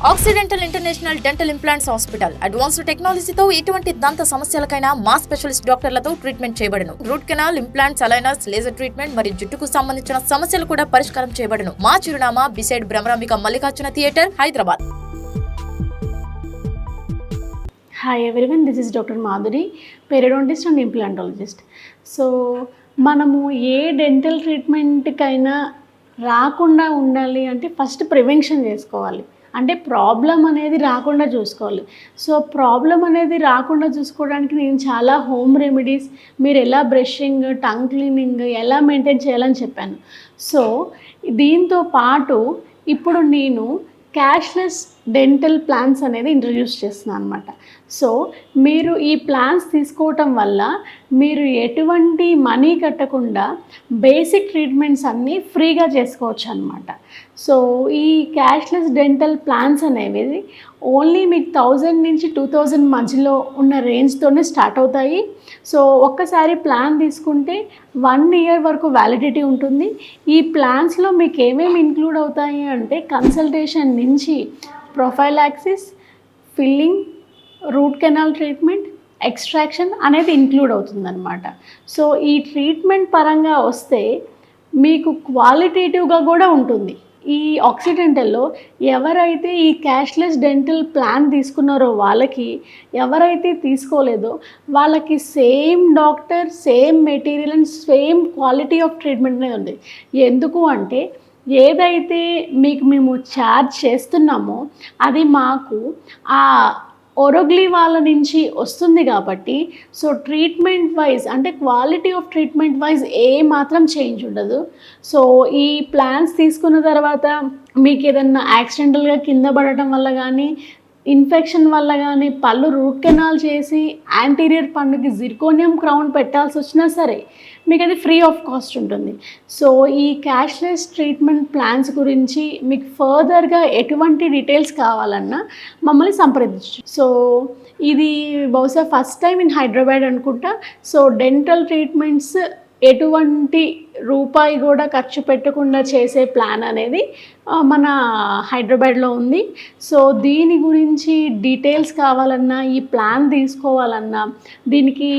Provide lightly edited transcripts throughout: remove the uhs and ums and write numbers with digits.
Oxy Dental International Dental Implants Hospital. Advanced technology తో ఎటువంటి దంత సమస్యలకైనా మా స్పెషలిస్ట్ డాక్టర్లతో ట్రీట్మెంట్ చేయబడును. Root canal, implants, aligners, laser treatment మరియు జుట్టుకు సంబంధించిన సమస్యలు కూడా పరిష్కారం చేయబడును. మా చిరునామా beside Bhramarambika Mallikarjuna theatre, Hyderabad. Hi everyone, this is Dr. Madhuri, periodontist and implantologist. So, మనము ఏ డెంటల్ ట్రీట్మెంట్కైనా రాకుండా ఉండాలి అంటే ఫస్ట్ ప్రివెన్షన్ చేసుకోవాలి. అంటే ప్రాబ్లం అనేది రాకుండా చూసుకోవాలి. సో ప్రాబ్లం అనేది రాకుండా చూసుకోవడానికి నేను చాలా హోమ్ రెమెడీస్, మీరు ఎలా బ్రషింగ్, టంగ్ క్లీనింగ్ ఎలా మెయింటైన్ చేయాలని చెప్పాను. సో దీంతో పాటు ఇప్పుడు నేను క్యాష్లెస్ డెంటల్ ప్లాన్స్ అనేది ఇంట్రడ్యూస్ చేస్తున్నాను అనమాట. సో మీరు ఈ ప్లాన్స్ తీసుకోవటం వల్ల మీరు ఎటువంటి మనీ కట్టకుండా బేసిక్ ట్రీట్మెంట్స్ అన్నీ ఫ్రీగా చేసుకోవచ్చు అనమాట. సో ఈ క్యాష్లెస్ డెంటల్ ప్లాన్స్ అనేవి ఓన్లీ మీకు 1000 నుంచి 2000 మధ్యలో ఉన్న రేంజ్తోనే స్టార్ట్ అవుతాయి. సో ఒక్కసారి ప్లాన్ తీసుకుంటే 1 ఇయర్ వరకు వ్యాలిడిటీ ఉంటుంది. ఈ ప్లాన్స్లో మీకు ఏమేమి ఇంక్లూడ్ అవుతాయి అంటే కన్సల్టేషన్ నుంచి prophylaxis, filling, root canal treatment, extraction అనేది ఇంక్లూడ్ అవుతుందన్నమాట. సో ఈ ట్రీట్మెంట్ పరంగా వస్తే మీకు క్వాలిటేటివ్గా కూడా ఉంటుంది. ఈ ఆక్సీ డెంటల్లో ఎవరైతే ఈ క్యాష్లెస్ డెంటల్ ప్లాన్ తీసుకున్నారో వాళ్ళకి, ఎవరైతే తీసుకోలేదో వాళ్ళకి same doctor, same material and same quality of treatment అనేది ఉంది. ఎందుకు అంటే ఏదైతే మేము ఛార్జ్ చేస్తున్నామో అది మాకు ఆ ఒరొగ్లీ వాళ్ళ నుంచి వస్తుంది కాబట్టి సో ట్రీట్మెంట్ వైజ్ అంటే క్వాలిటీ ఆఫ్ ట్రీట్మెంట్ వైజ్ ఏ మాత్రం చేంజ్ ఉండదు. సో ఈ ప్లాన్స్ తీసుకున్న తర్వాత మీకు ఏదన్నా యాక్సిడెంటల్గా కింద పడటం వల్ల కానీ, ఇన్ఫెక్షన్ వల్ల కానీ, పళ్ళు రూట్ కెనాల్ చేసి యాంటీరియర్ పన్నుకి జిర్కోనియం క్రౌన్ పెట్టాల్సి వచ్చినా సరే మీకు అది ఫ్రీ ఆఫ్ కాస్ట్ ఉంటుంది. సో ఈ క్యాష్లెస్ ట్రీట్మెంట్ ప్లాన్స్ గురించి మీకు ఫర్దర్గా ఎటువంటి డీటెయిల్స్ కావాలన్నా మమ్మల్ని సంప్రదించు. సో ఇది బహుశా ఫస్ట్ టైం ఇన్ హైదరాబాద్ అనుకుంటా. సో డెంటల్ ట్రీట్మెంట్స్ ఎటువంటి రూపాయి కూడా ఖర్చు పెట్టకుండా చేసే ప్లాన్ అనేది మన హైదరాబాద్లో ఉంది. సో దీని గురించి డీటెయిల్స్ కావాలన్నా, ఈ ప్లాన్ తీసుకోవాలన్నా, దీనికి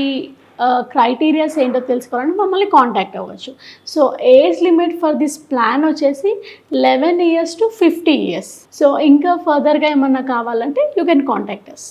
క్రైటీరియాస్ ఏంటో తెలుసుకోవాలని మమ్మల్ని కాంటాక్ట్ అవ్వచ్చు. So age limit for this plan వచ్చేసి 11 years to 50 years. సో ఇంకా ఫర్దర్గా ఏమన్నా కావాలంటే యూ కెన్ కాంటాక్ట్ అస్.